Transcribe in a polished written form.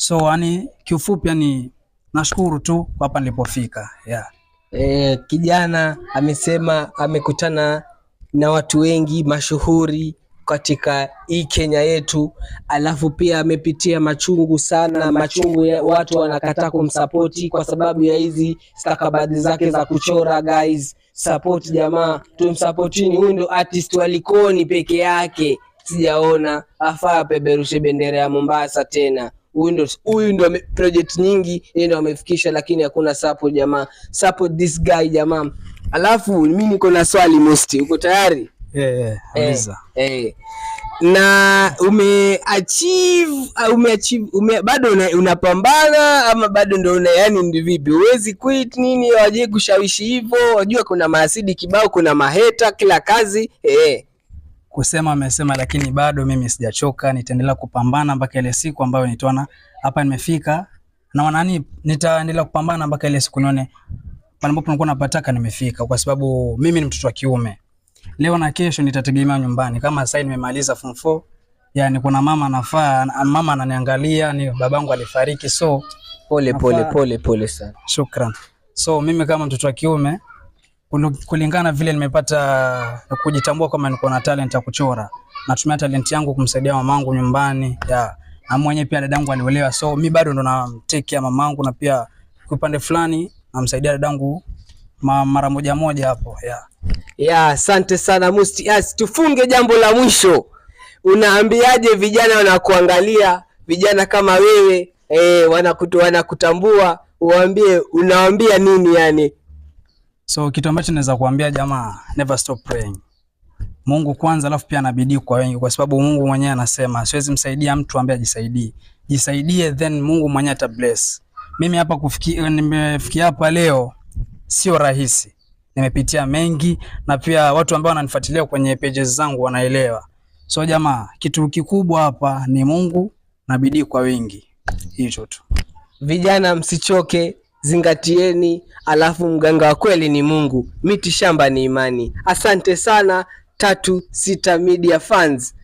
So yani kiufupi yani nashukuru tu kwa hapa nilipofika. Kijana amesema amekutana na watu wengi mashuhuri katika hii Kenya yetu, alafu pia amepitia machungu sana, machungu ya watu wanakataa kumsapoti kwa sababu ya hizi stakabadhi zake za kuchora. Guys, support jamaa, tumsupportini. Huyu ndo artist wa Likoni peke yake, sijaona afaa peperushe bendera ya Mombasa tena. Huyu ndo project nyingi yeye ndo amefikisha, lakini hakuna support jamaa. Support this guy jamaa. Alafu mimi niko na swali Musti, uko tayari? Uliza. Na umeachieve bado unapambana ama bado ndo yani ndi vipi? Huwezi quit nini? Waje kushawishi hivyo? Wajua kuna maasidi kibao, kuna maheta kila kazi. Kusema amesema, lakini bado mimi sijachoka, nitaendelea kupambana mpaka ile siku ambayo nitaona hapa nimefika. Na nani, nitaendelea kupambana mpaka ile siku nione pale ambapo nilikuwa napataka nimefika, kwa sababu mimi ni mtoto wa kiume. Leo na kesho nitategemea nyumbani. Kama sasa nimemaliza form 4, yani kuna mama ananiangalia, ni babangu alifariki, so pole sana. Shukran. So mimi kama mtoto wa kiume, kulingana vile nimepata kujitambua kama niko na talent ya kuchora, natumia talent yangu kumsaidia mamangu nyumbani. Na mwenyewe pia dadangu aliolewa, so mimi bado ndo na take care mamangu, na pia kwa upande fulani namsaidia dadangu mara moja hapo. Asante sana Musti. Tufunge jambo la mwisho. Unaambiaje vijana wanakuangalia, vijana kama wewe wanakutambua, unawaambia nini yani? So kitu ambacho naweza kuambia jamaa, never stop praying. Mungu kwanza, alafu pia na bidii kwa wengi, kwa sababu Mungu mwenyewe anasema siwezi msaidia mtu ambaye jisaidie, then Mungu mwenyewe ata bless. Mimi hapa nimefikia hapa leo sio rahisi. Nimepitia mengi, na pia watu ambao wananifuatilia kwenye pages zangu wanaelewa. So jamaa, kitu kikubwa hapa ni Mungu na bidii kwa wengi. Hicho tu. Vijana msichoke, zingatieni, alafu mganga wa kweli ni Mungu. Miti shamba ni imani. Asante sana 36 Media Fans.